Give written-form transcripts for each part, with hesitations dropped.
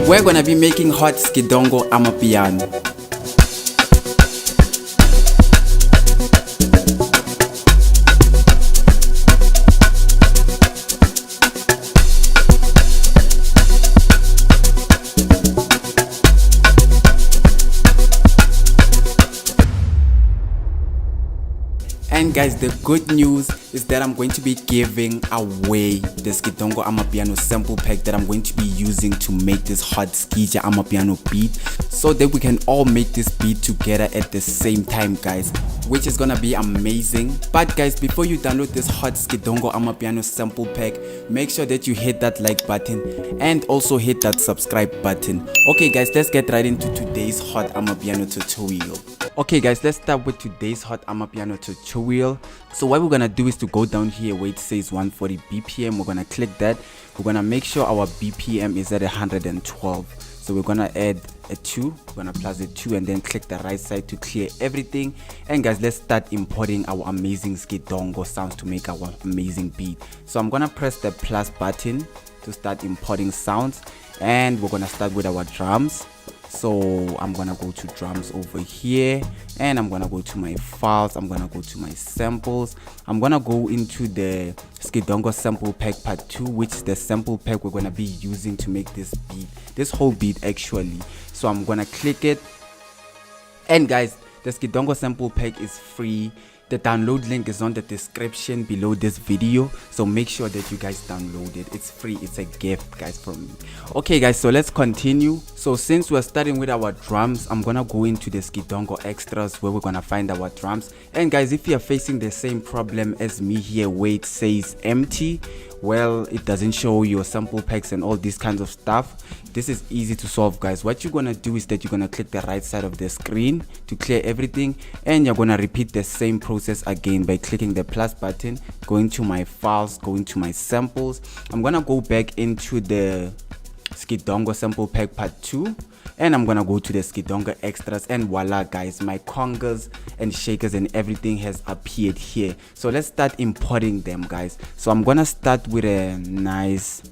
We're gonna be making hot sgidongo amapiano. And guys, the good news is that I'm going to be giving away the sgidongo amapiano sample pack that I'm going to be using to make this hot sgija amapiano beat, so that we can all make this beat together at the same time, guys, which is gonna be amazing. But guys, before you download this hot sgidongo amapiano sample pack, make sure that you hit that like button and also hit that subscribe button. Okay guys, let's get right into today's hot amapiano tutorial. Okay guys, let's start with today's hot amapiano tutorial. So what we're gonna do is to go down here where it says 140 BPM. We're gonna click that. We're gonna make sure our BPM is at 112. So we're gonna add a 2, we're gonna plus a 2 and then click the right side to clear everything. And guys, let's start importing our amazing sgidongo sounds to make our amazing beat. So I'm gonna press the plus button to start importing sounds, and we're gonna start with our drums. So I'm gonna go to drums over here, and I'm gonna go to my files, I'm gonna go to my samples, I'm gonna go into the sgidongo sample pack part 2, which is the sample pack we're gonna be using to make this beat, this whole beat actually. So I'm gonna click it, and guys, the sgidongo sample pack is free. The download link is on the description below this video, so make sure that you guys download it. It's free, it's a gift guys from me. Okay guys, so let's continue. So since we're starting with our drums, I'm gonna go into the sgidongo extras where we're gonna find our drums. And guys, if you're facing the same problem as me here where it says empty, well, it doesn't show your sample packs and all these kinds of stuff, this is easy to solve guys. What you're gonna do is that you're gonna click the right side of the screen to clear everything, and you're gonna repeat the same process again by clicking the plus button, going to my files, going to my samples. I'm gonna go back into the sgidongo sample pack part 2, and I'm gonna go to the sgidongo extras, and voila guys, my congas and shakers and everything has appeared here. So let's start importing them guys. So I'm gonna start with a nice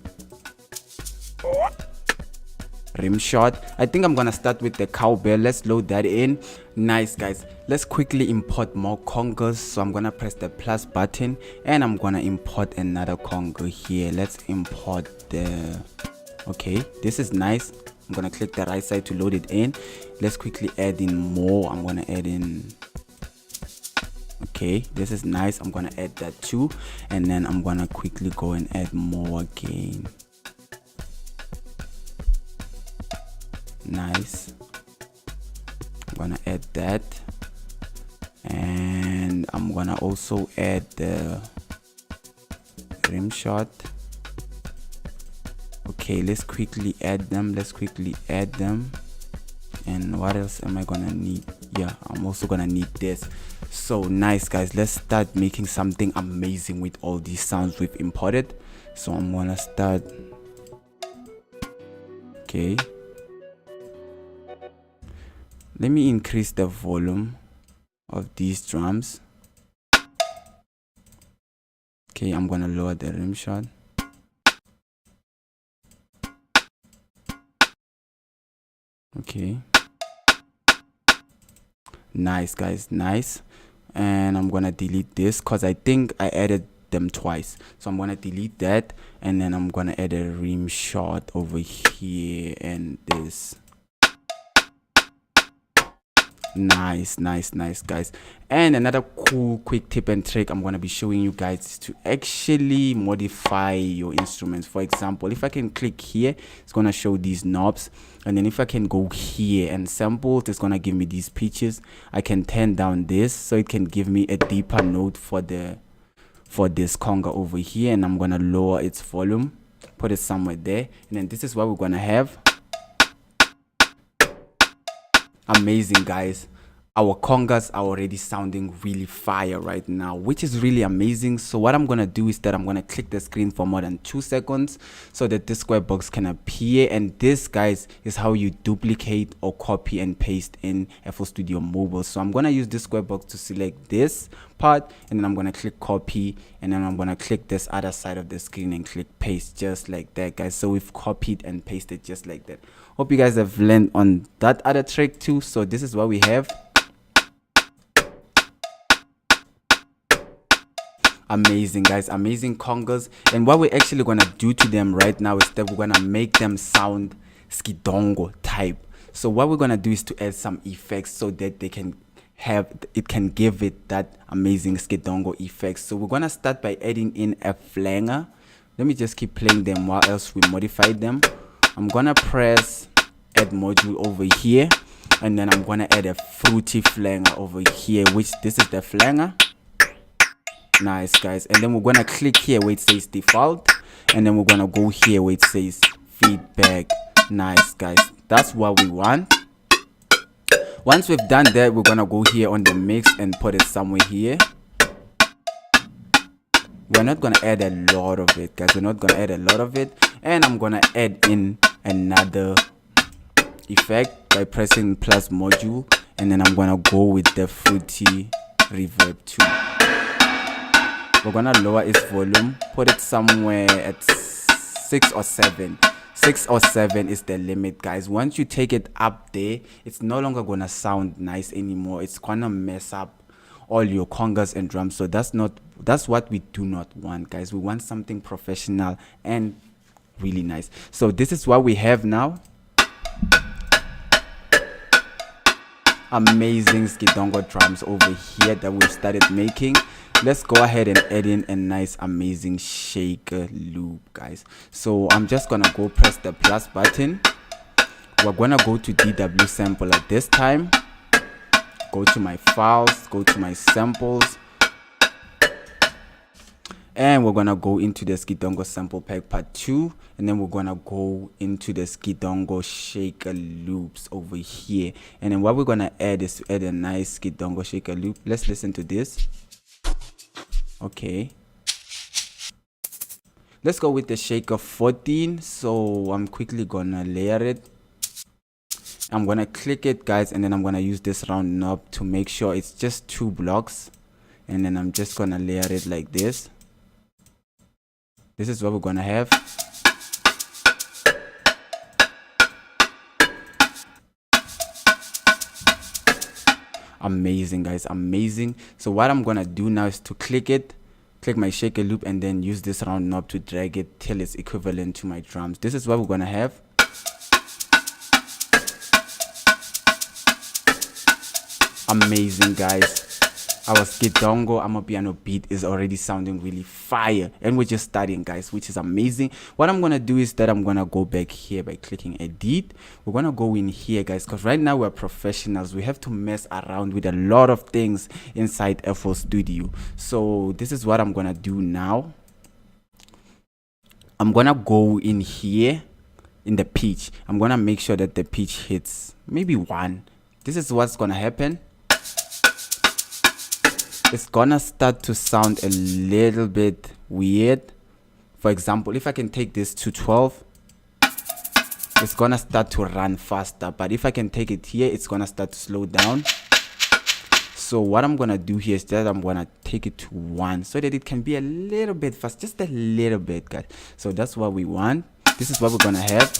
rim shot. I think I'm gonna start with the cowbell. Let's load that in. Nice guys, let's quickly import more congas. So I'm gonna press the plus button, and I'm gonna import another conga here. Let's import the, okay, this is nice. I'm gonna click the right side to load it in. Let's quickly add in more. I'm gonna add in, okay, this is nice. I'm gonna add that too, and then I'm gonna quickly go and add more again. Nice. I'm gonna add that, and I'm gonna also add the rim shot. Okay, let's quickly add them. And what else am I gonna need? Yeah, I'm also gonna need this. So nice guys, let's start making something amazing with all these sounds we've imported. So I'm gonna start, okay, let me increase the volume of these drums. Okay, I'm gonna lower the rim shot. Okay, nice guys, nice. And I'm gonna delete this because I think I added them twice. So I'm gonna delete that, and then I'm gonna add a rim shot over here and this. Nice guys. And another cool quick tip and trick I'm gonna be showing you guys is to actually modify your instruments. For example, if I can click here, it's gonna show these knobs, and then if I can go here and sample, it's gonna give me these pitches. I can turn down this so it can give me a deeper note for this conga over here, and I'm gonna lower its volume, put it somewhere there, and then this is what we're gonna have. Amazing guys, our congas are already sounding really fire right now, which is really amazing. So what I'm gonna do is that I'm gonna click the screen for more than 2 seconds so that this square box can appear. And this, guys, is how you duplicate or copy and paste in FL Studio Mobile. So I'm gonna use this square box to select this part, and then I'm gonna click copy, and then I'm gonna click this other side of the screen and click paste, just like that, guys. So we've copied and pasted just like that. Hope you guys have learned on that other trick too. So this is what we have. Amazing, guys, amazing congas. And what we're actually gonna do to them right now is that we're gonna make them sound sgidongo type. So what we're gonna do is to add some effects so that they can can give it that amazing sgidongo effects. So we're gonna start by adding in a flanger. Let me just keep playing them while else we modify them. I'm gonna press add module over here, and then I'm gonna add a fruity flanger over here, which this is the flanger. Nice, guys. And then we're gonna click here where it says default, and then we're gonna go here where it says feedback. Nice, guys, that's what we want. Once we've done that, we're gonna go here on the mix and put it somewhere here. We're not gonna add a lot of it, guys. We're not gonna add a lot of it. And I'm gonna add in another effect by pressing plus module, and then I'm gonna go with the fruity reverb too. We're gonna lower its volume, put it somewhere at 6 or 7. 6 or 7 is the limit, guys. Once you take it up there, it's no longer gonna sound nice anymore. It's gonna mess up all your congas and drums. So that's what we do not want, guys. We want something professional and really nice. So this is what we have now. Amazing sgidongo drums over here that we've started making. Let's go ahead and add in a nice amazing shaker loop, guys. So I'm just gonna go press the plus button. We're gonna go to DW sample at this time, go to my files, go to my samples, and we're gonna go into the sgidongo sample pack part 2, and then we're gonna go into the sgidongo shaker loops over here. And then what we're gonna add is to add a nice sgidongo shaker loop. Let's listen to this. Okay, let's go with the shaker 14. So I'm quickly gonna layer it. I'm gonna click it, guys, and then I'm gonna use this round knob to make sure it's just 2 blocks, and then I'm just gonna layer it like this. This is what we're gonna have. Amazing, guys, amazing. So what I'm gonna do now is to click my shaker loop, and then use this round knob to drag it till it's equivalent to my drums. This is what we're gonna have. Amazing, guys. Our sgidongo amapiano beat is already sounding really fire, and we're just starting, guys, which is amazing. What I'm gonna do is that I'm gonna go back here by clicking edit. We're gonna go in here, guys, because right now we're professionals. We have to mess around with a lot of things inside FL Studio. So this is what I'm gonna do now. I'm gonna go in here in the pitch. I'm gonna make sure that the pitch hits maybe 1. This is what's gonna happen. It's gonna start to sound a little bit weird. For example, if I can take this to 12, it's gonna start to run faster. But if I can take it here, it's gonna start to slow down. So what I'm gonna do here is that I'm gonna take it to 1 so that it can be a little bit fast, just a little bit, guys. So that's what we want. This is what we're gonna have.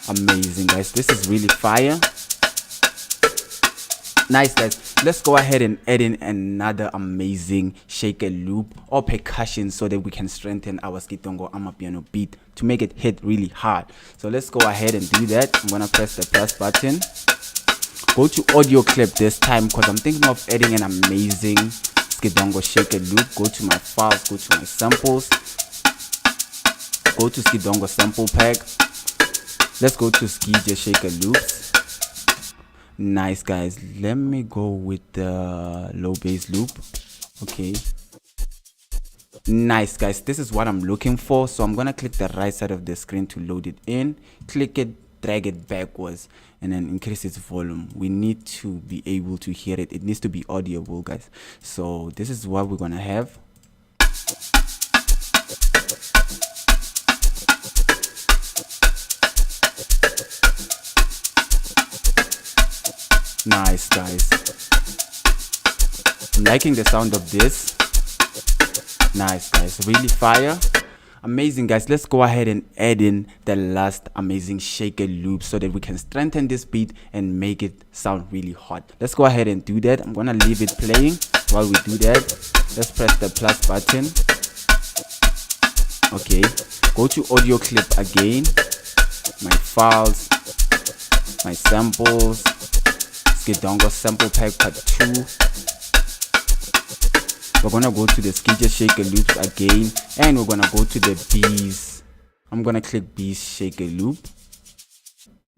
Amazing, guys. This is really fire. Nice, guys. Let's go ahead and add in another amazing shaker loop or percussion so that we can strengthen our sgidongo amapiano beat to make it hit really hard. So let's go ahead and do that. I'm gonna press the plus button. Go to audio clip this time because I'm thinking of adding an amazing sgidongo shaker loop. Go to my files, go to my samples, go to sgidongo sample pack. Let's go to sgija shaker loops. Nice, guys. Let me go with the low bass loop. Okay, nice, guys. This is what I'm looking for. So I'm gonna click the right side of the screen to load it in, click it, drag it backwards and then increase its volume. We need to be able to hear it. It needs to be audible, guys. So this is what we're gonna have. Nice, guys. I'm liking the sound of this. Nice, guys. Really fire. Amazing, guys. Let's go ahead and add in the last amazing shaker loop so that we can strengthen this beat and make it sound really hot. Let's go ahead and do that. I'm gonna leave it playing while we do that. Let's press the plus button. Okay, go to audio clip again, my files, my samples, sgidongo sample pack part 2. We're gonna go to the sgija shaker loops again, and we're gonna go to the bees. I'm gonna click bees shaker loop.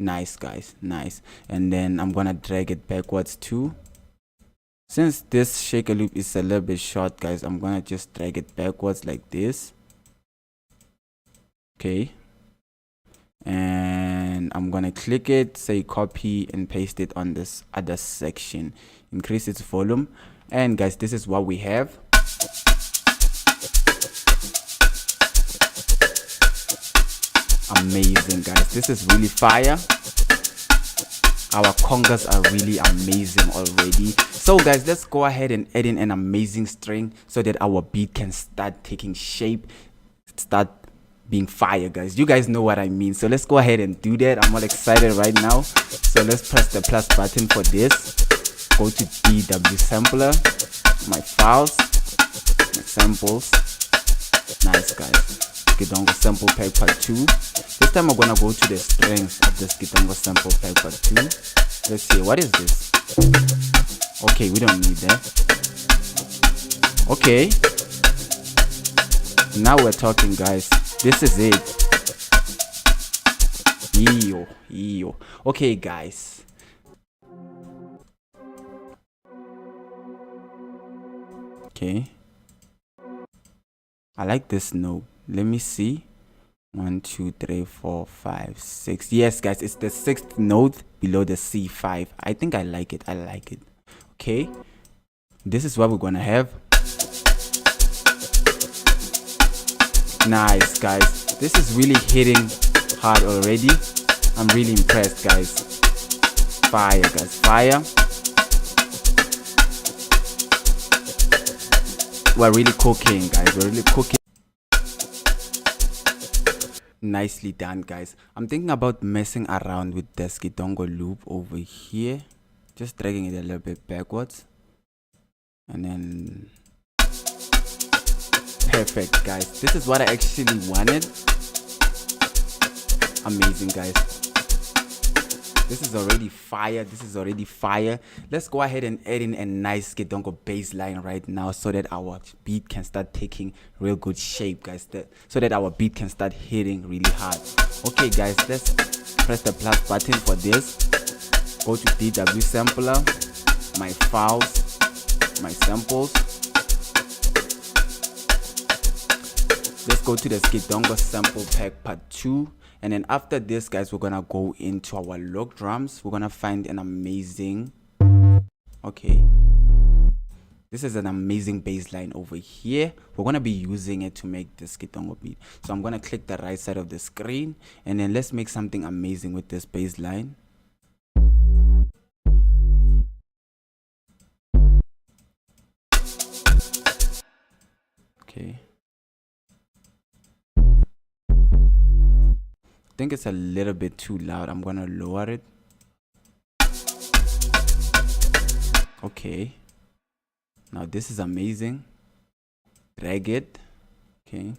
Nice, guys, nice. And then I'm gonna drag it backwards too. Since this shaker loop is a little bit short, guys, I'm gonna just drag it backwards like this. Okay, and I'm gonna click it, say copy, and paste it on this other section. Increase its volume. And guys, this is what we have. Amazing, guys. This is really fire. Our congas are really amazing already. So guys, let's go ahead and add in an amazing string so that our beat can start taking shape, start being fire, guys. You guys know what I mean. So let's go ahead and do that. I'm all excited right now. So let's press the plus button for this. Go to DW sampler, my files, my samples. Nice, guys. Sgidongo sample pack part 2. This time I'm gonna go to the strings of the sgidongo sample pack part 2. Let's see, what is this? Okay, we don't need that. Okay, now we're talking, guys. This is it. Yo. Okay, guys. Okay, I like this note. Let me see. 1 2 3 4 5 6. Yes, guys, it's the 6th note below the C5. I think I like it. Okay, this is what we're gonna have. Nice, guys. This is really hitting hard already. I'm really impressed, guys. Fire, guys, fire. We're really cooking, guys. We're really cooking. Nicely done, guys. I'm thinking about messing around with the sgidongo loop over here, just dragging it a little bit backwards, and then perfect, guys. This is what I actually wanted. Amazing, guys. This is already fire. Let's go ahead and add in a nice sgidongo bass line right now so that our beat can start taking real good shape, guys, so that our beat can start hitting really hard. Okay, guys, let's press the plus button for this. Go to DW sampler, my files, my samples. Let's go to the sgidongo sample pack part 2. And then after this, guys, we're gonna go into our log drums. We're gonna find an amazing, okay, this is an amazing bass line over here. We're gonna be using it to make the sgidongo beat. So I'm gonna click the right side of the screen, and then let's make something amazing with this bass line. Okay, I think it's a little bit too loud. I'm gonna lower it. Okay, now this is amazing. Drag it. Okay,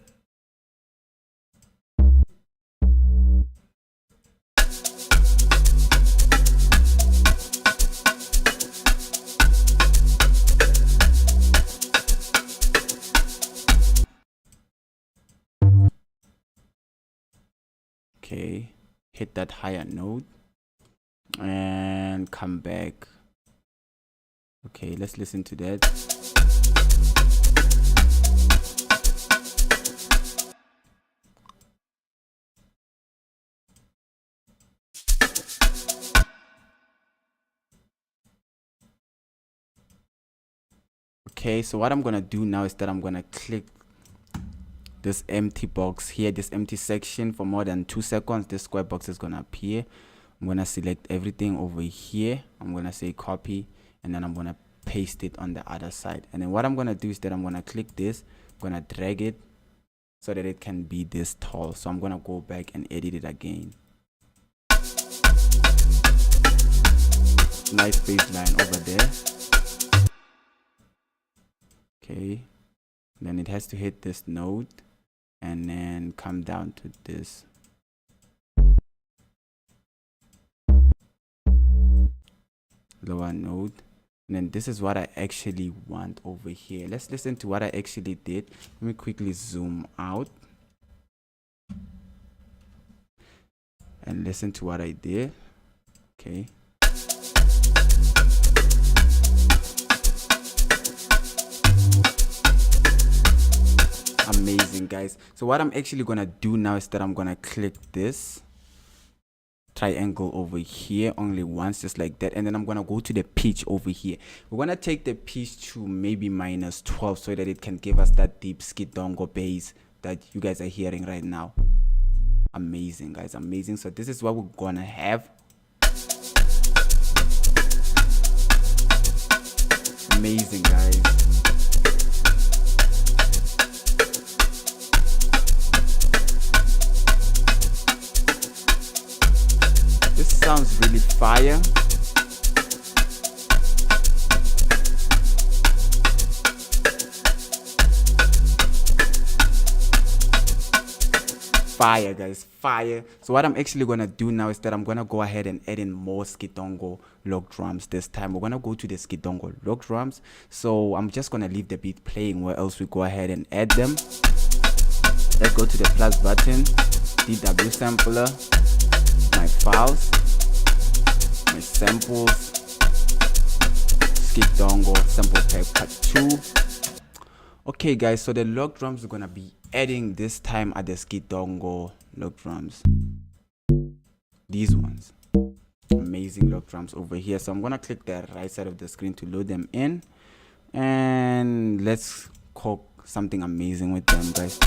okay, hit that higher note and come back. Okay, let's listen to that. Okay, so what I'm gonna do now is that I'm gonna click this empty box here, this empty section, for more than 2 seconds. This square box is gonna appear. I'm gonna select everything over here. I'm gonna say copy, and then I'm gonna paste it on the other side. And then what I'm gonna do is that I'm gonna click this, I'm gonna drag it so that it can be this tall. So I'm gonna go back and edit it again. Nice baseline over there. Okay, then it has to hit this node and then come down to this. Lower node, and then this is what I actually want over here. Let's listen to what I actually did. Let me quickly zoom out and listen to what I did. Okay, amazing, guys. So what I'm actually gonna do now is that I'm gonna click this triangle over here only once, just like that, and then I'm gonna go to the pitch over here. We're gonna take the pitch to maybe -12 so that it can give us that deep sgidongo bass that you guys are hearing right now. Amazing, guys, amazing. So this is what we're gonna have. Amazing, guys. This sounds really fire. Fire, guys, fire. So what I'm actually gonna do now is that I'm gonna go ahead and add in more sgidongo log drums. This time we're gonna go to the sgidongo log drums. So I'm just gonna leave the beat playing, where else we go ahead and add them. Let's go to the plus button, DW sampler, my files, my samples, sgidongo sample pack part 2. Okay, guys, so the log drums we're gonna be adding this time are the sgidongo log drums, these ones. Amazing log drums over here. So I'm gonna click the right side of the screen to load them in, and let's cook something amazing with them, guys.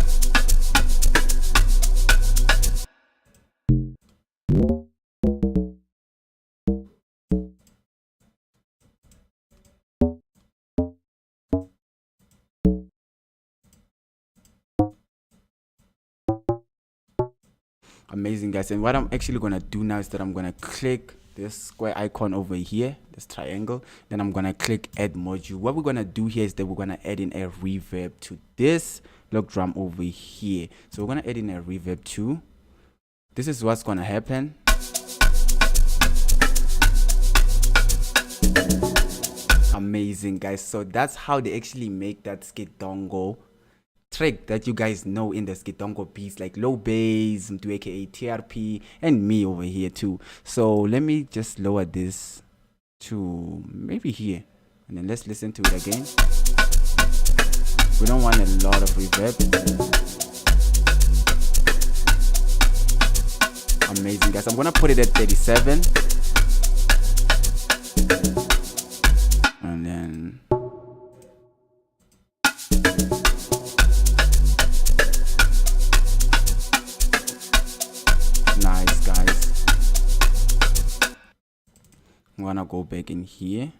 Amazing, guys. And what I'm actually gonna do now is that I'm gonna click this square icon over here, this triangle, then I'm gonna click add module. What we're gonna do here is that we're gonna add in a reverb to this log drum over here. So we're gonna add in a reverb too. This is what's gonna happen. Amazing, guys. So that's how they actually make that sgidongo trick that you guys know in the sgidongo beats, like low bass, aka TRP, and me over here too. So let me just lower this to maybe here, and then let's listen to it again. We don't want a lot of reverb. Amazing, guys. I'm gonna put it at 37, and then nice, guys. I'm gonna go back in here.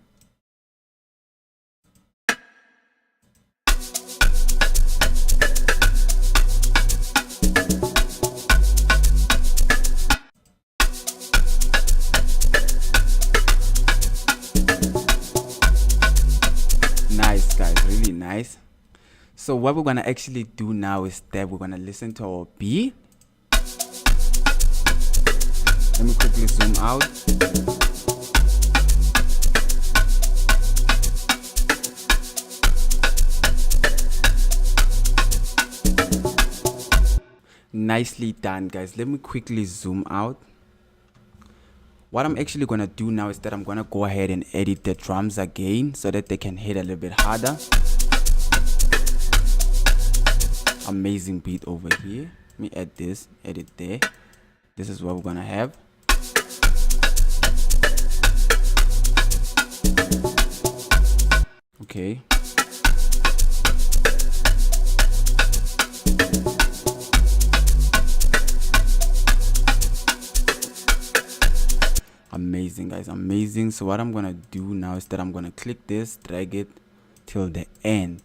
Nice, guys, really nice. So what we're gonna actually do now is that we're gonna listen to our beat. Let me quickly zoom out. Nicely done, guys. Let me quickly zoom out. What I'm actually gonna do now is that I'm gonna go ahead and edit the drums again so that they can hit a little bit harder. Amazing beat over here. Let me add this, edit there. This is what we're gonna have. Okay. Amazing, guys, amazing. So what I'm gonna do now is that I'm gonna click this, drag it till the end.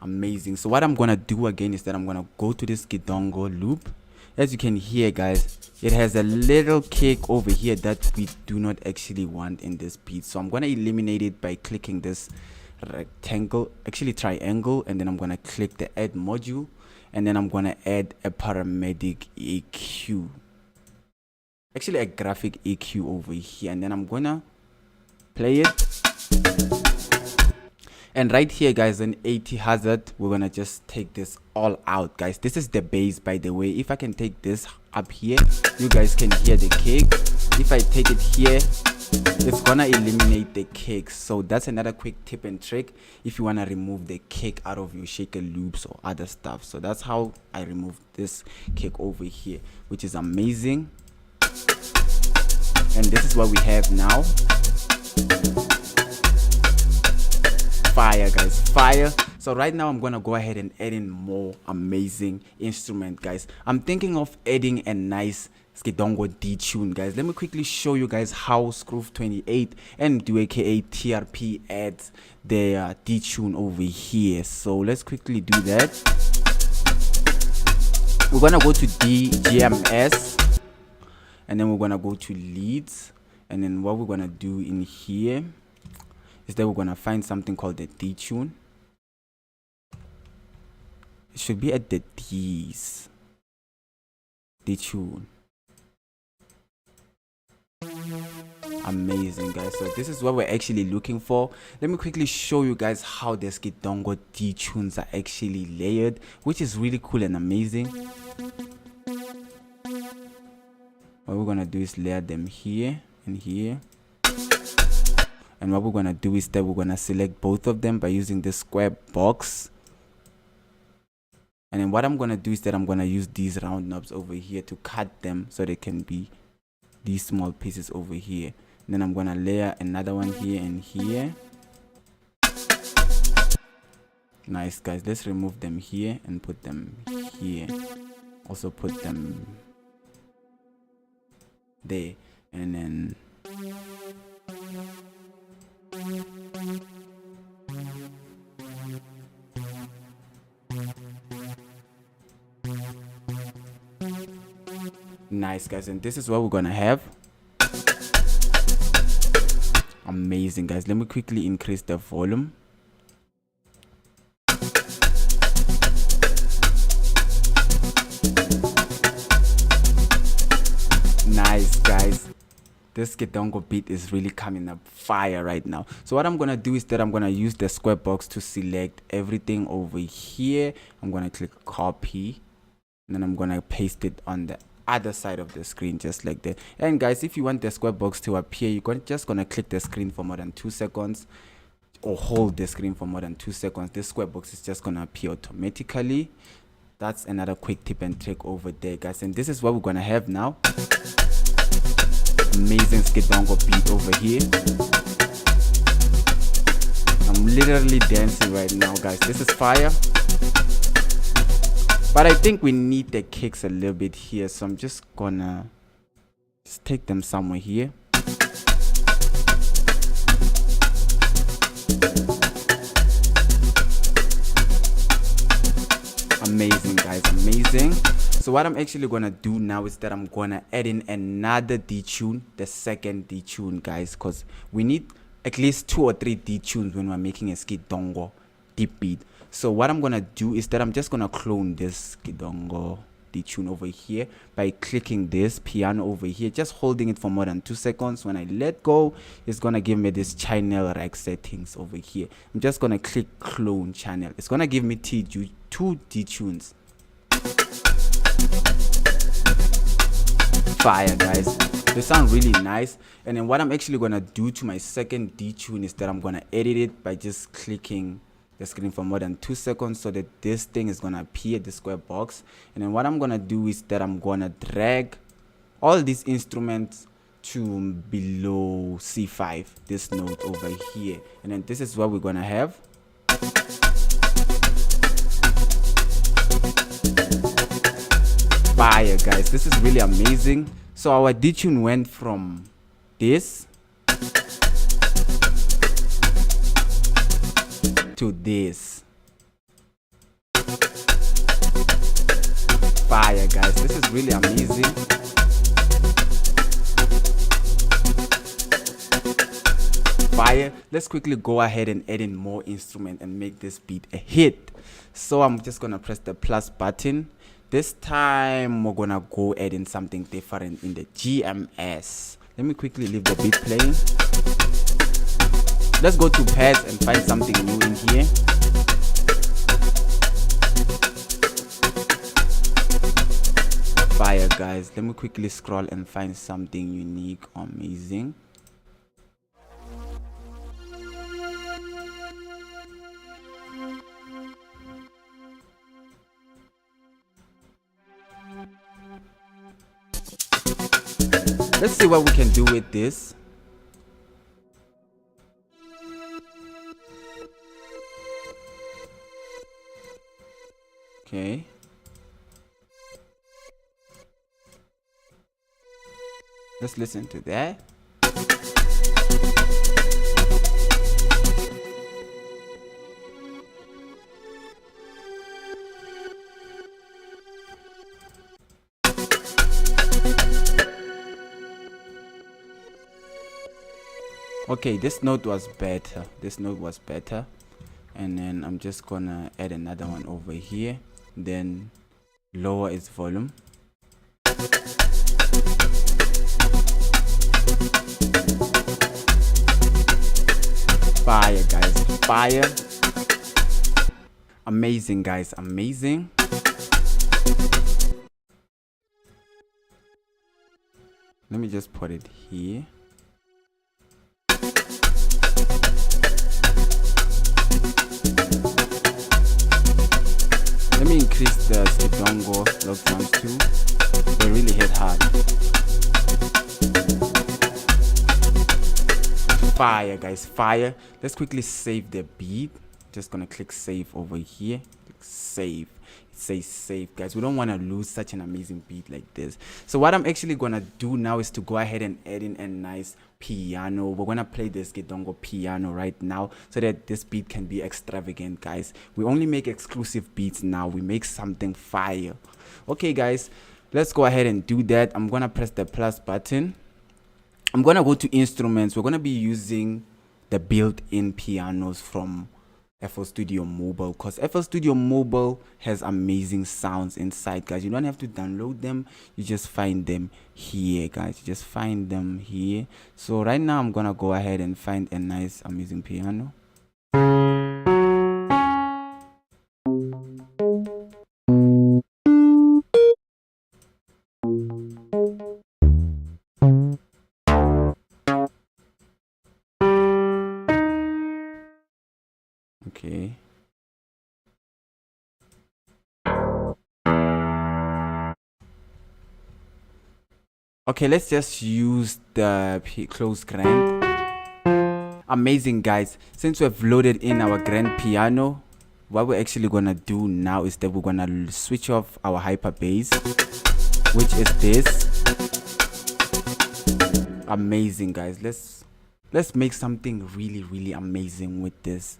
Amazing. So what I'm gonna do again is that I'm gonna go to this sgidongo loop. As you can hear, guys, it has a little kick over here that we do not actually want in this beat. So I'm gonna eliminate it by clicking this rectangle, actually triangle, and then I'm gonna click the add module, and then I'm gonna add a paramedic EQ, actually a graphic EQ over here, and then I'm gonna play it. And right here, guys, on 80 hazard, we're gonna just take this all out, guys. This is the bass, by the way. If I can take this up here, you guys can hear the kick. If I take it here, it's gonna eliminate the kick. So that's another quick tip and trick if you wanna remove the kick out of your shaker loops or other stuff. So that's how I remove this kick over here, which is amazing. And this is what we have now. Fire, guys, fire. So right now I'm gonna go ahead and add in more amazing instrument, guys. I'm thinking of adding a nice sgidongo detune, guys. Let me quickly show you guys how Scroof 28 and do aka TRP adds their detune over here. So let's quickly do that. We're gonna go to DGMS, and then we're gonna go to leads, and then what we're gonna do in here is that we're gonna find something called the detune. It should be at the D's. Detune. Amazing, guys. So this is what we're actually looking for. Let me quickly show you guys how the sgidongo detunes are actually layered, which is really cool and amazing. What we're gonna do is layer them here and here. And what we're gonna do is that we're gonna select both of them by using this square box. And then what I'm gonna do is that I'm gonna use these round knobs over here to cut them so they can be these small pieces over here. And then I'm gonna layer another one here and here. Nice, guys. Let's remove them here and put them here. Also put them there. And then nice, guys, and this is what we're gonna have. Amazing, guys. Let me quickly increase the volume. Nice, guys. This sgidongo beat is really coming up fire right now. So what I'm gonna do is that I'm gonna use the square box to select everything over here. I'm gonna click copy, and then I'm gonna paste it on the other side of the screen, just like that. And guys, if you want the square box to appear, you're just gonna click the screen for more than 2 seconds, or hold the screen for more than 2 seconds. This square box is just gonna appear automatically. That's another quick tip and trick over there, guys. And this is what we're gonna have now. Amazing sgidongo beat over here. I'm literally dancing right now, guys. This is fire. But I think we need the kicks a little bit here, so I'm just gonna take them somewhere here. Amazing, guys, amazing. So what I'm actually gonna do now is that I'm gonna add in another detune, the second detune, guys, because we need at least 2 or 3 detunes when we're making a sgidongo deep beat. So what I'm gonna do is that I'm just gonna clone this sgidongo detune over here by clicking this piano over here, just holding it for more than 2 seconds. When I let go, it's gonna give me this channel rack settings over here. I'm just gonna click clone channel. It's gonna give me 2 detunes. Fire, guys. They sound really nice. And then what I'm actually gonna do to my second detune is that I'm gonna edit it by just clicking the screen for more than 2 seconds, so that this thing is gonna appear, the square box. And then what I'm gonna do is that I'm gonna drag all these instruments to below C5, this note over here. And then this is what we're gonna have. Fire, guys. This is really amazing. So our detune went from this to this. Fire, guys. This is really amazing. Fire. Let's quickly go ahead and add in more instrument and make this beat a hit. So I'm just gonna press the plus button. This time we're gonna go add in something different in the GMS. Let me quickly leave the beat playing. Let's go to pads and find something new in here. Fire, guys. Let me quickly scroll and find something unique, amazing. Let's see what we can do with this. Okay. Let's listen to that. Okay, this note was better. This note was better. And then I'm just gonna add another one over here. Then lower its volume. Fire, guys. Fire. Amazing, guys. Amazing. Let me just put it here. Let me increase the sgidongo log drums too. They really hit hard. Fire, guys, fire. Let's quickly save the beat. Just gonna click save over here. Click save. It says save, guys. We don't want to lose such an amazing beat like this. So what I'm actually gonna do now is to go ahead and add in a nice piano. We're gonna play this sgidongo piano right now so that this beat can be extravagant, guys. We only make exclusive beats now. We make something fire. Okay, guys, let's go ahead and do that. I'm gonna press the plus button. I'm gonna go to instruments. We're gonna be using the built-in pianos from FL Studio Mobile, because FL Studio Mobile has amazing sounds inside, guys. You don't have to download them, you just find them here, guys. You just find them here. So right now I'm gonna go ahead and find a nice amazing piano. Okay. Okay, let's just use the close grand. Amazing, guys. Since we've loaded in our grand piano, what we're actually gonna do now is that we're gonna switch off our hyper bass, which is this. Amazing, guys. Let's make something really amazing with this.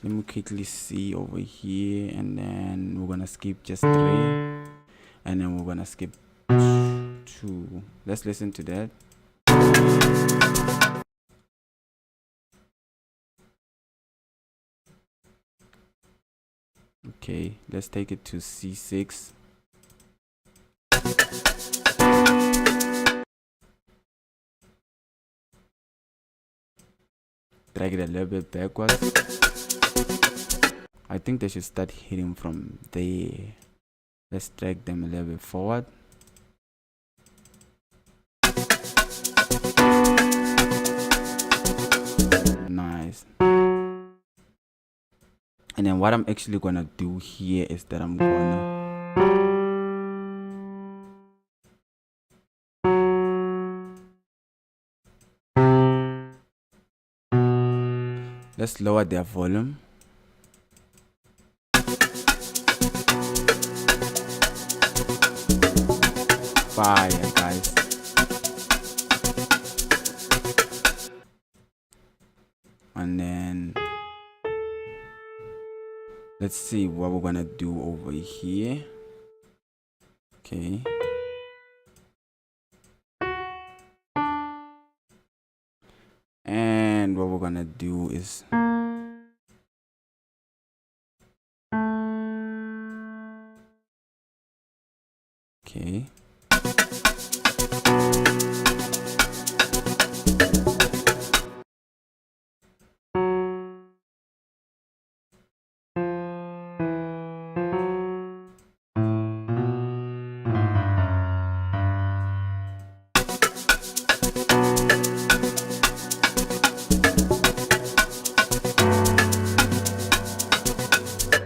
Let me quickly see over here, and then we're gonna skip just 3, and then we're gonna skip 2. Let's listen to that. Okay, let's take it to C6. Drag it a little bit backwards. I think they should start hitting from there. Let's drag them a little bit forward. Nice. And then what I'm actually gonna do here is that I'm gonna Let's lower their volume. Fire, guys. And then let's see what we're gonna do over here. Okay. And what we're gonna do is okay.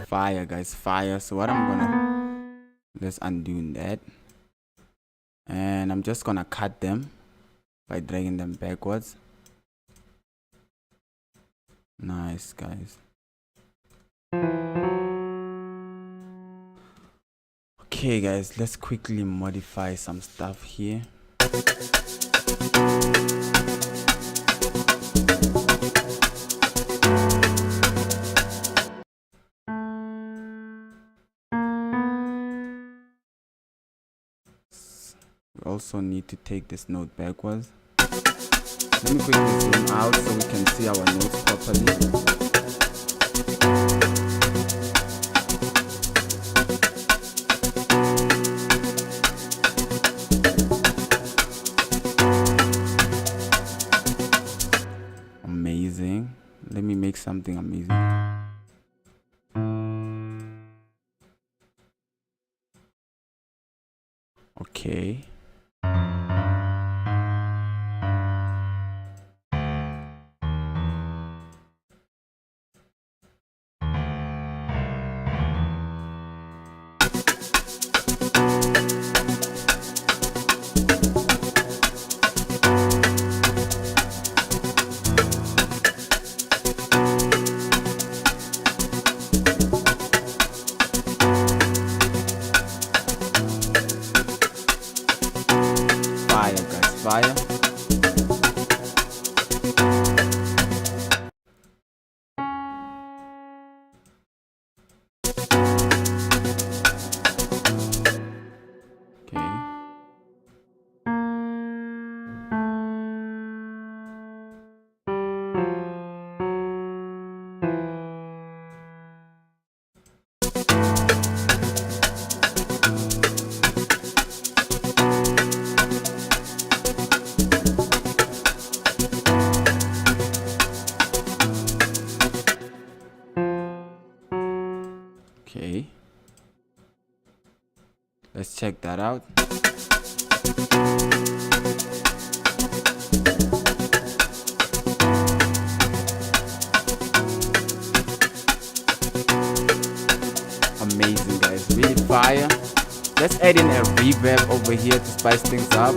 Fire, guys, fire. So what I'm gonna, let's undo that, and I'm just gonna cut them by dragging them backwards. Nice, guys. Okay, guys, let's quickly modify some stuff here. We also need to take this note backwards. Let me quickly zoom out so we can see our notes properly. Amazing. Let me make something amazing. Okay. Fire. Okay, let's check that out. Amazing, guys, really fire. Let's add in a reverb over here to spice things up.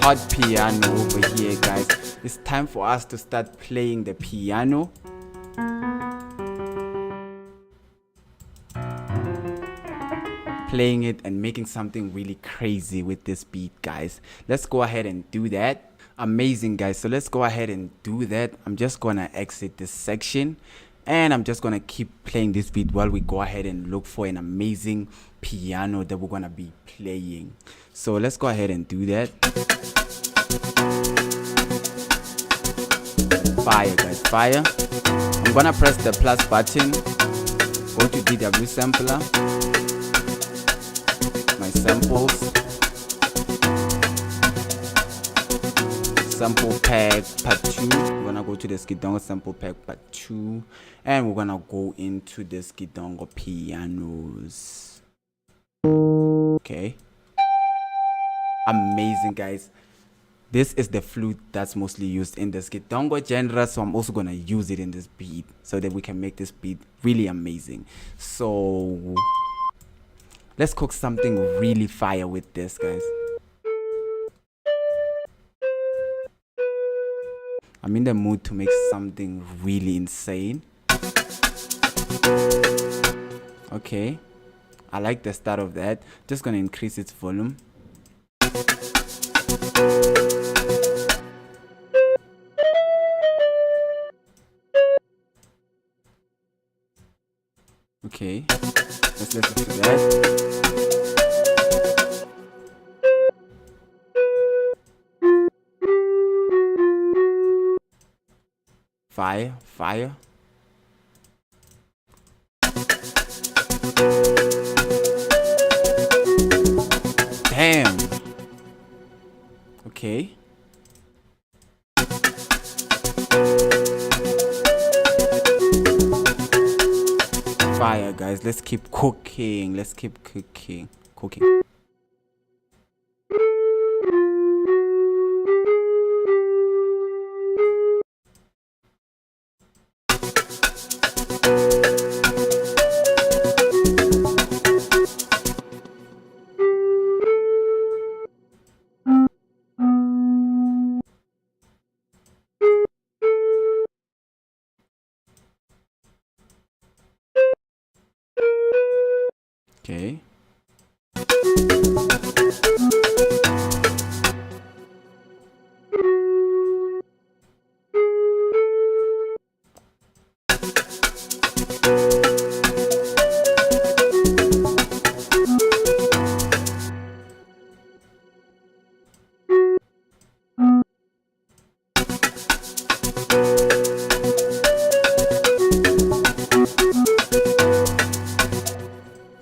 Hot piano over here, guys. It's time for us to start playing the piano. Playing it and making something really crazy with this beat, guys. Let's go ahead and do that. Amazing, guys. So let's go ahead and do that. I'm just gonna exit this section and I'm just gonna keep playing this beat while we go ahead and look for an amazing piano that we're gonna be playing. So let's go ahead and do that. Fire, guys, fire. I'm gonna press the plus button, go to DW sampler, my samples, sample pack part 2. We're gonna go to the sgidongo sample pack part 2 and we're gonna go into the sgidongo pianos. Okay, amazing, guys. This is the flute that's mostly used in the sgidongo genre, so I'm also gonna use it in this beat so that we can make this beat really amazing. So let's cook something really fire with this, guys. I'm in the mood to make something really insane. Okay, I like the start of that. Just gonna increase its volume. Okay, let's listen to that. Fire, fire. Damn. Okay. Fire, guys. Let's keep cooking. Let's keep cooking. Okay.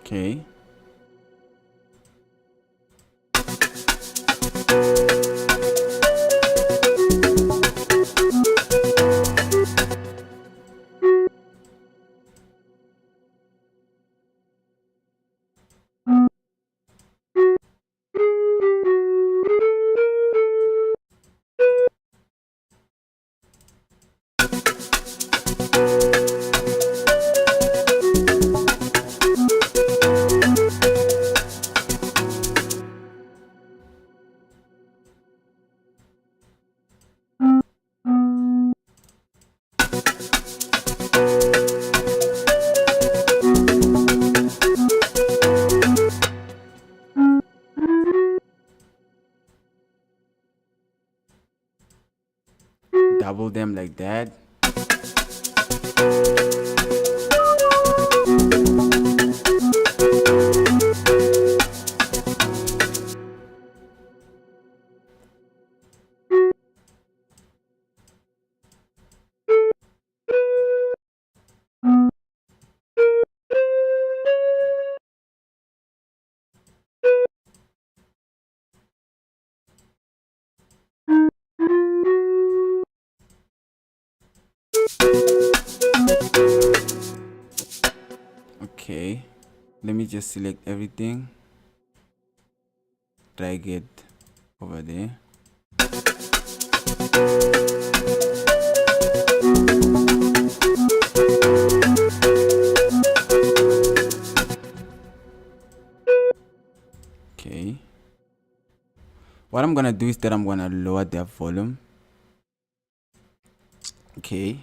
Okay. Double them like that. Okay, let me just select everything, drag it over there. Okay, what I'm gonna do is that I'm gonna lower the volume. Okay.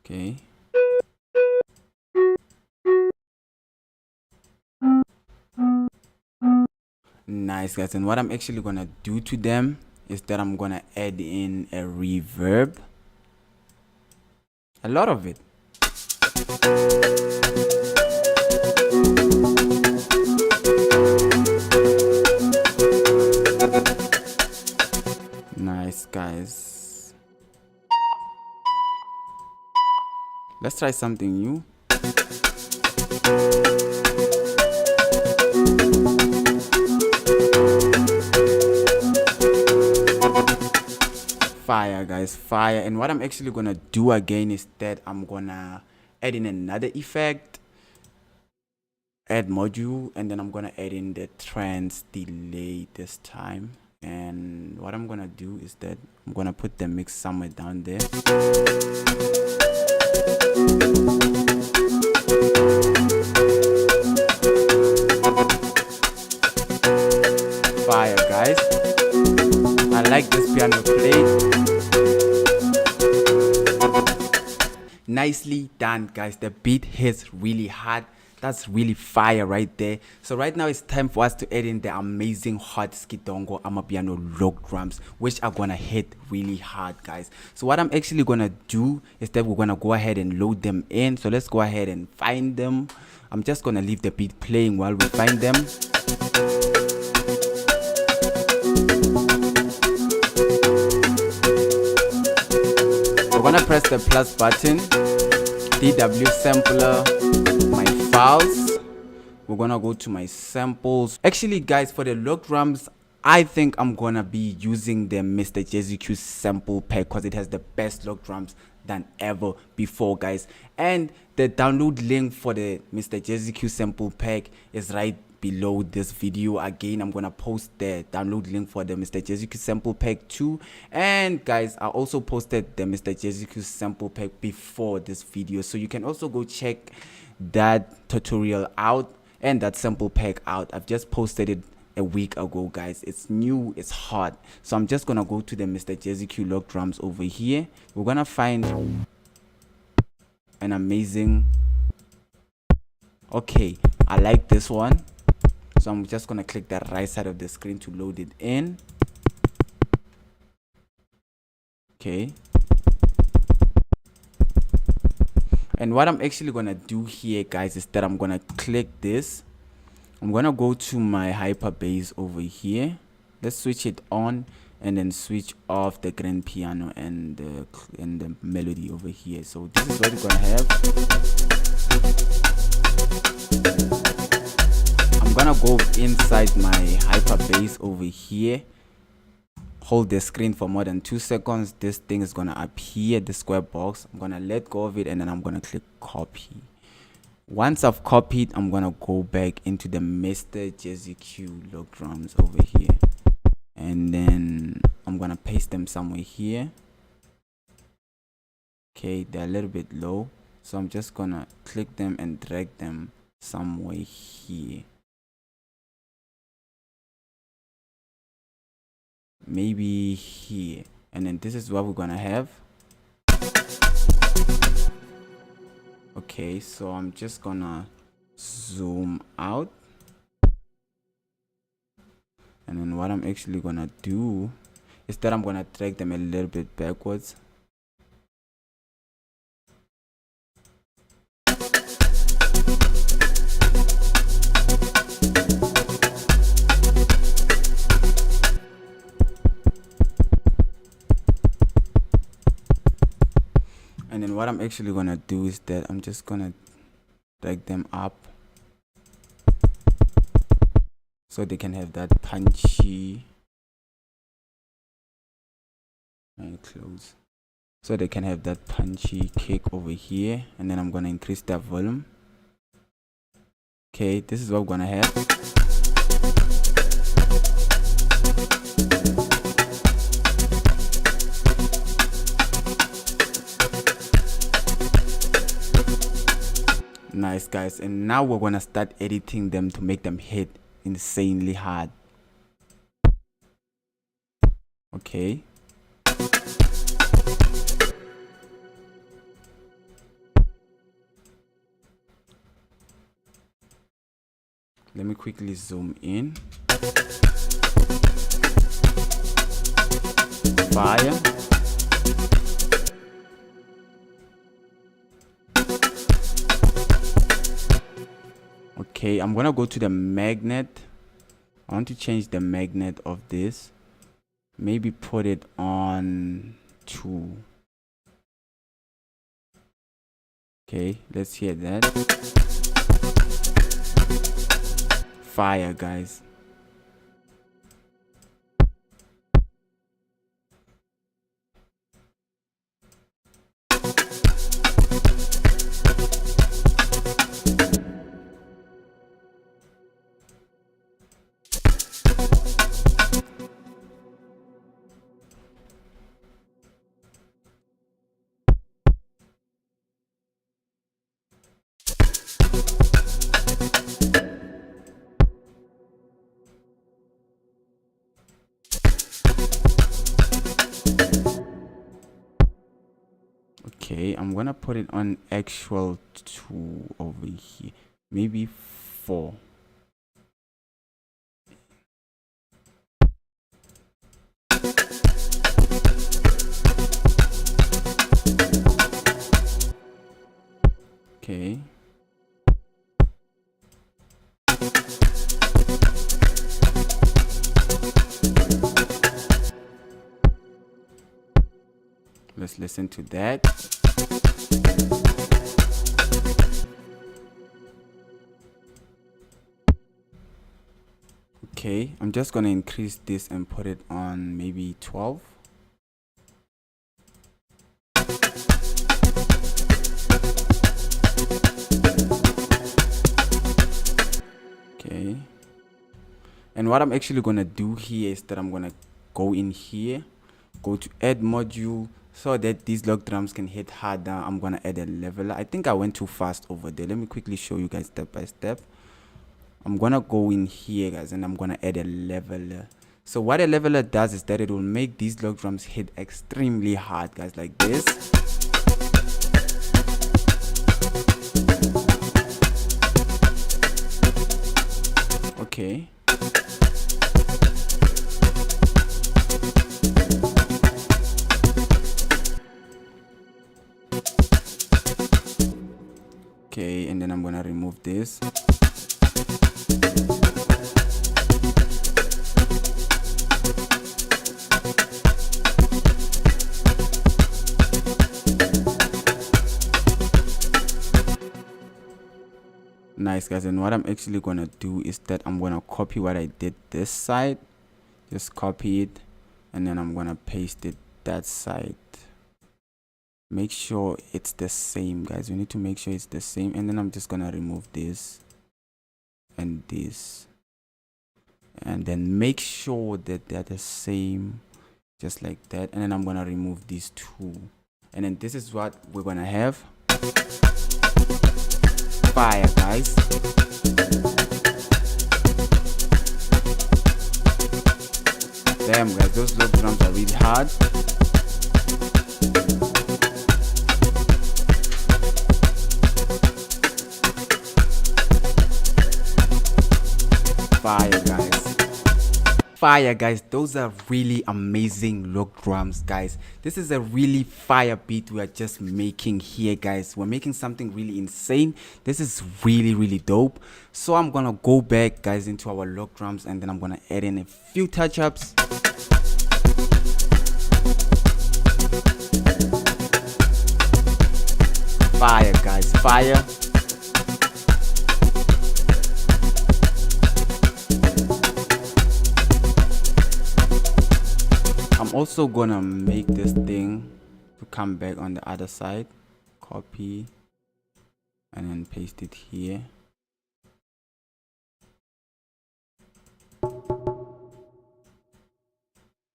Okay. Nice, guys. And what I'm actually gonna do to them is that I'm gonna add in a reverb, a lot of it. Nice, guys. Let's try something new. Fire, guys, fire. And what I'm actually gonna do again is that I'm gonna add in another effect. add module, and then I'm gonna add in the trans delay this time. And what I'm gonna do is that I'm gonna put the mix somewhere down there. Fire, guys. I like this piano played. Nicely done, guys. The beat hits really hard. That's really fire right there. So right now it's time for us to add in the amazing hot sgidongo amapiano log drums, which are gonna hit really hard, guys. So what I'm actually gonna do is that we're gonna go ahead and load them in. So let's go ahead and find them. I'm just gonna leave the beat playing while we find them. We're gonna press the plus button, DW sampler, my files. We're gonna go to my samples. Actually, guys, for the log drums, I think I'm gonna be using the Mr. JZQ sample pack because it has the best log drums than ever before, guys. And the download link for the Mr. JZQ sample pack is right below this video. Again, I'm gonna post the download link for the Mr. JZQ sample pack too. And guys, I also posted the Mr. JZQ sample pack before this video, so you can also go check that tutorial out and that sample pack out. I've just posted it a week ago, guys. It's new, it's hot. So I'm just gonna go to the Mr. JZQ log drums over here. We're gonna find an amazing, okay, I like this one. So I'm just gonna click the right side of the screen to load it in. Okay. And what I'm actually gonna do here, guys, is that I'm gonna click this. I'm gonna go to my hyper bass over here. Let's switch it on and then switch off the grand piano and the melody over here. So this is what we're gonna have. I'm gonna go inside my hyper bass over here, hold the screen for more than 2 seconds. This thing is gonna appear, the square box. I'm gonna let go of it and then I'm gonna click copy. Once I've copied, I'm gonna go back into the Mr. JZQ log drums over here, and then I'm gonna paste them somewhere here. Okay, they're a little bit low, so I'm just gonna click them and drag them somewhere here. Maybe here, and then this is what we're gonna have. Okay, so I'm just gonna zoom out, and then what I'm actually gonna do is that I'm gonna drag them a little bit backwards. And then what I'm actually gonna do is that I'm just gonna drag them up so they can have that punchy, and close, so they can have that punchy kick over here. And then I'm gonna increase the volume. Okay, this is what we're gonna have. Nice, guys, and now we're gonna start editing them to make them hit insanely hard. Okay, let me quickly zoom in. Fire. Okay, I'm gonna go to the magnet. I want to change the magnet of this. Maybe put it on 2. Okay, let's hear that. Fire, guys. Okay, I'm gonna put it on actual 2 over here, maybe 4. Okay. Let's listen to that. Okay, I'm just gonna increase this and put it on maybe 12. Okay, and what I'm actually gonna do here is that I'm gonna go in here, go to add module, so that these log drums can hit harder. I'm gonna add a leveler. I think I went too fast over there. Let me quickly show you guys step by step. I'm gonna go in here, guys, and I'm gonna add a leveler. So what a leveler does is that it will make these log drums hit extremely hard, guys, like this. Okay. Okay, and then I'm gonna remove this. Nice, guys, and what I'm actually gonna do is that I'm gonna copy what I did this side, just copy it, and then I'm gonna paste it that side. Make sure it's the same, guys. We need to make sure it's the same, and then I'm just gonna remove this and this, and then make sure that they're the same, just like that. And then I'm gonna remove these 2, and then this is what we're gonna have. Fire, guys. Damn, guys, those log drums are really hard. Fire, guys. Fire, guys. Those are really amazing log drums, guys. This is a really fire beat we are just making here, guys. We're making something really insane. This is really dope. So I'm gonna go back, guys, into our log drums, and then I'm gonna add in a few touch-ups. Fire, guys. Fire. I'm also gonna make this thing to come back on the other side. Copy and then paste it here.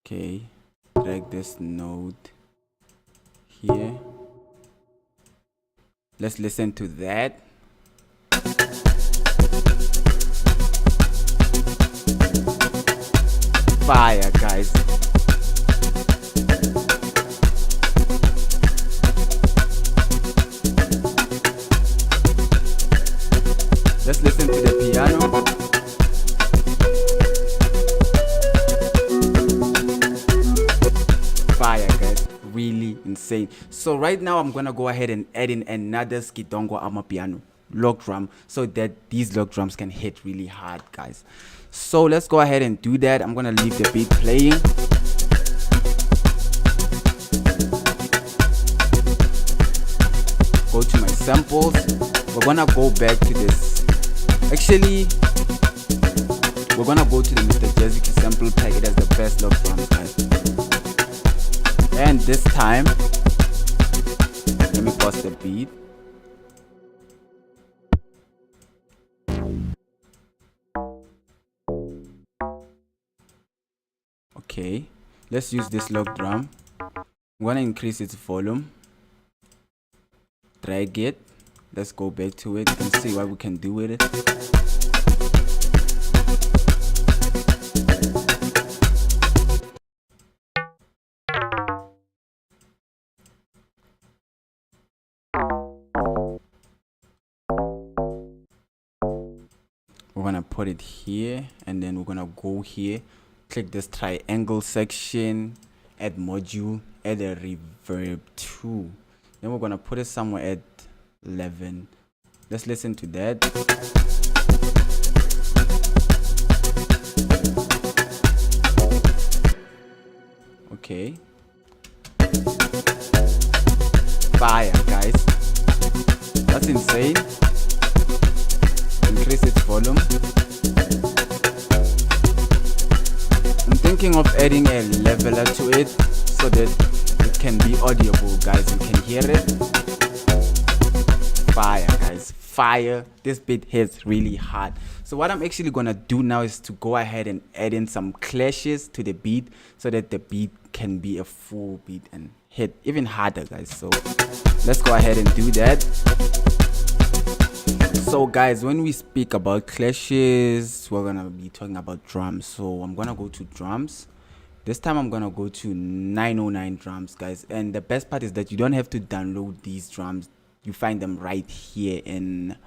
Okay, drag this node here. Let's listen to that. Fire, guys. Let's listen to the piano. Fire, guys. Really insane. So right now I'm gonna go ahead and add in another sgidongo amapiano log drum, so that these log drums can hit really hard, guys. So let's go ahead and do that. I'm gonna leave the beat playing. Go to my samples. We're gonna go back to this. Actually, we're gonna go to the Mr. Jessica sample pack. It has the best log drums, guys. And this time, let me pause the beat. Okay, let's use this log drum. I'm gonna increase its volume, drag it. Let's go back to it and see what we can do with it. we're gonna put it here, and then we're gonna go here, click this triangle section, add module, add a reverb 2. Then we're gonna put it somewhere at 11. Let's listen to that. Okay, fire, guys, that's insane. Increase its volume. I'm thinking of adding a leveler to it so that it can be audible, guys. You can hear it. Fire, guys, fire. This beat hits really hard. So what I'm actually gonna do now is to go ahead and add in some clashes to the beat so that the beat can be a full beat and hit even harder, guys. So let's go ahead and do that. So guys, when we speak about clashes, we're gonna be talking about drums. So I'm gonna go to drums. This time I'm gonna go to 909 drums, guys. And the best part is that you don't have to download these drums. You find them right here in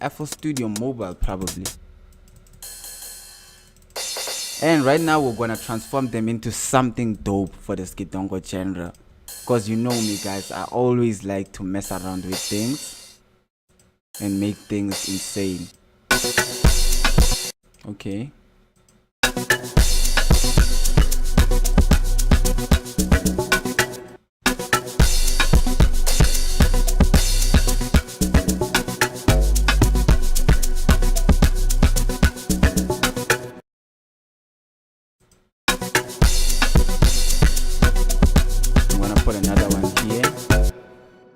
FL Studio Mobile, probably. And right now we're gonna transform them into something dope for the sgidongo genre. Because you know me, guys, I always like to mess around with things and make things insane. Okay. Put another one here.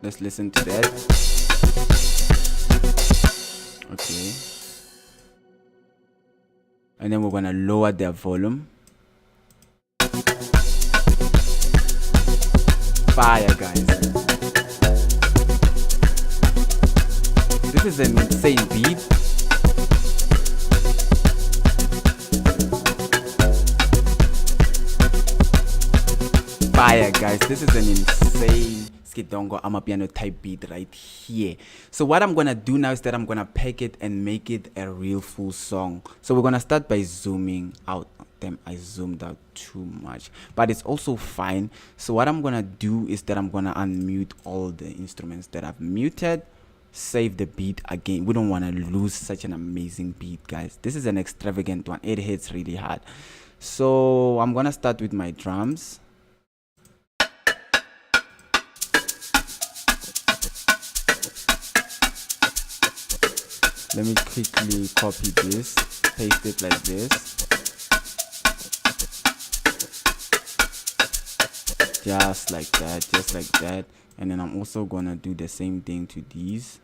Let's listen to that. Okay. And then we're gonna lower their volume. Fire, guys. This is an insane beat. Fire, guys, this is an insane sgidongo amapiano type beat right here. So what I'm gonna do now is that I'm gonna pack it and make it a real full song. So we're gonna start by zooming out. Damn, I zoomed out too much, but it's also fine. So what I'm gonna do is that I'm gonna unmute all the instruments that I've muted, save the beat again. We don't want to lose such an amazing beat, guys. This is an extravagant one. It hits really hard. So I'm gonna start with my drums. Let me quickly copy this, paste it like this. Just like that, just like that. And then I'm also gonna do the same thing to these.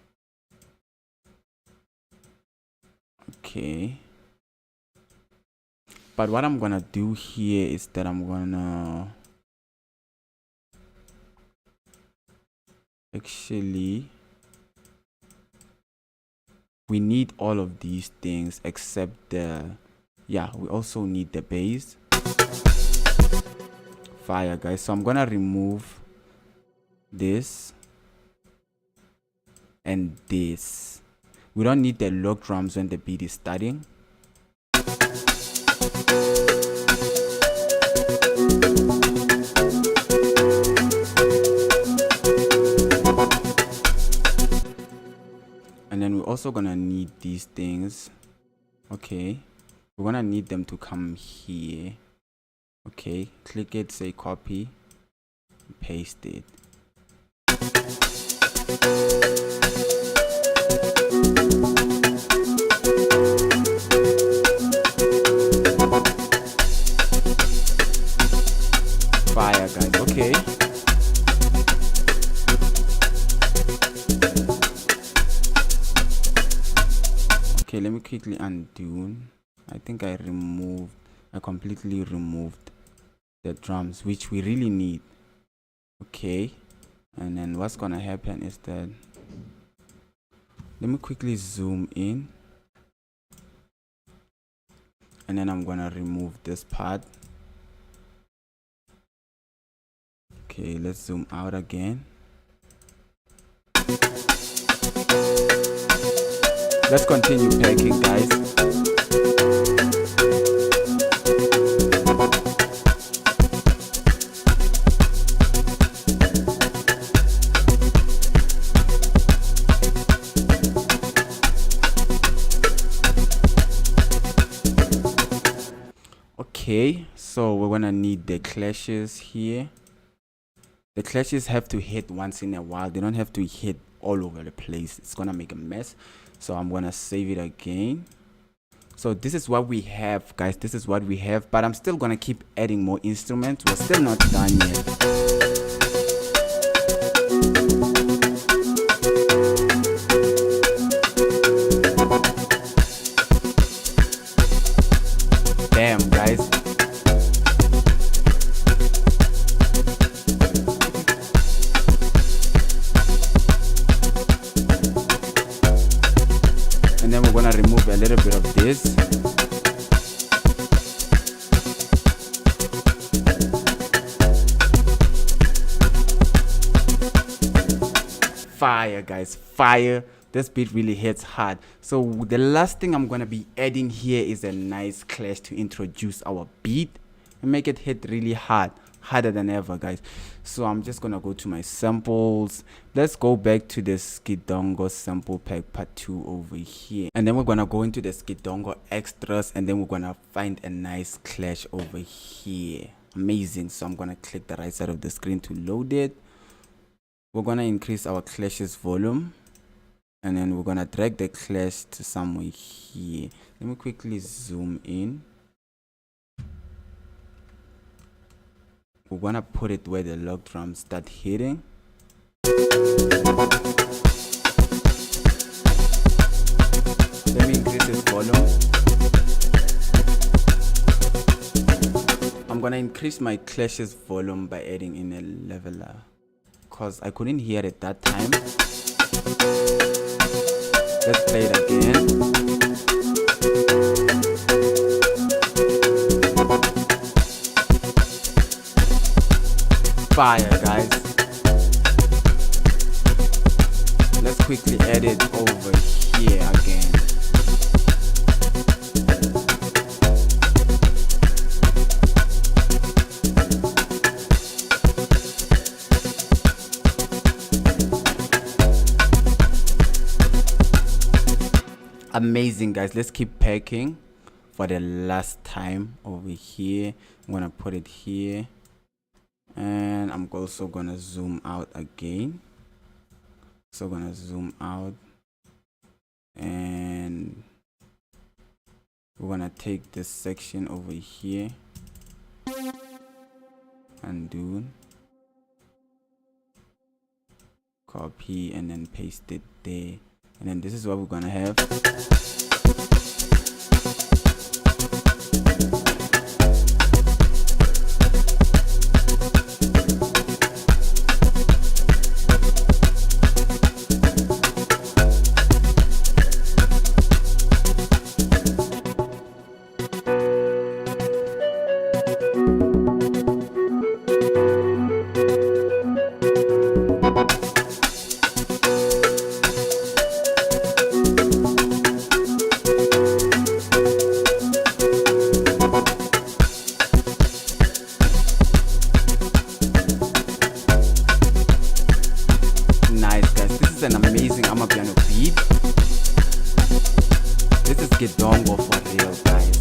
Okay. But what I'm gonna do here is that I'm gonna actually, we need all of these things except the, yeah, we also need the bass. Fire, guys. So I'm gonna remove this and this. We don't need the log drums when the beat is starting. And then we're also gonna need these things. Okay, we're gonna need them to come here. Okay, click it, say copy, paste it. Fire, guys. Okay. Okay, let me quickly undo. I think I completely removed the drums, which we really need. Okay, and then what's gonna happen is that, let me quickly zoom in, and then I'm gonna remove this part. Okay, let's zoom out again. Let's continue packing, guys. Okay, so we're gonna need the clashes here. The clashes have to hit once in a while. They don't have to hit all over the place. It's gonna make a mess. So I'm gonna save it again. So this is what we have, guys. This is what we have, but I'm still gonna keep adding more instruments. We're still not done yet. Damn, guys. And then we're gonna remove a little bit of this. Fire, guys, fire. This beat really hits hard. So the last thing I'm gonna be adding here is a nice clash to introduce our beat and make it hit really hard, harder than ever, guys. So I'm just gonna go to my samples. Let's go back to the Sgidongo sample pack part 2 over here, and then we're gonna go into the Sgidongo extras, and then we're gonna find a nice clash over here. Amazing. So I'm gonna click the right side of the screen to load it. We're gonna increase our clashes volume, and then we're gonna drag the clash to somewhere here. Let me quickly zoom in. We're gonna put it where the log drums start hitting. Let me increase this volume. I'm gonna increase my clashes volume by adding in a leveler, because I couldn't hear it that time. Let's play it again. Fire, guys. Let's quickly add it over here again. Amazing, guys. Let's keep packing for the last time over here. I'm gonna put it here, and I'm also gonna zoom out again. So gonna zoom out, and we're gonna take this section over here, undo, copy, and then paste it there. And then this is what we're gonna have. An amazing amapiano beat. This is sgidongo for real, guys.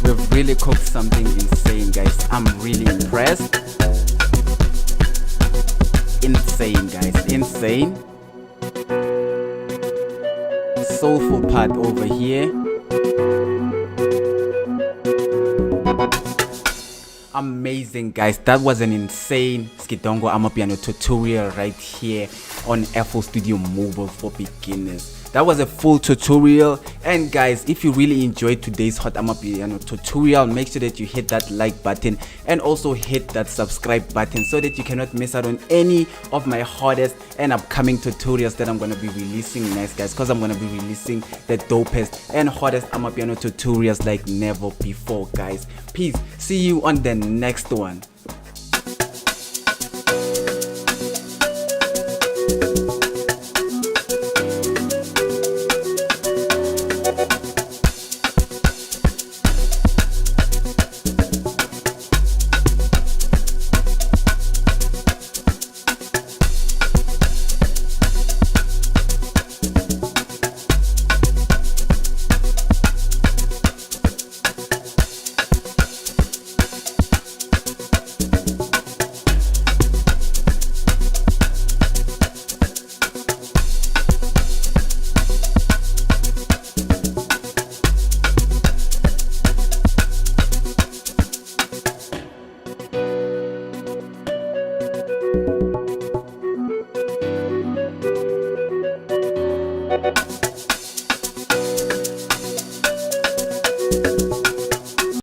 We've really cooked something insane, guys. I'm really impressed. Insane, guys, insane. Soulful part over here. Amazing, guys. That was an insane sgidongo amapiano tutorial right here. on FL Studio Mobile for beginners. That was a full tutorial, and guys, if you really enjoyed today's hot amapiano tutorial, make sure that you hit that like button and also hit that subscribe button so that you cannot miss out on any of my hottest and upcoming tutorials that I'm going to be releasing next, guys, because I'm going to be releasing the dopest and hottest amapiano tutorials like never before, guys. Peace. See you on the next one.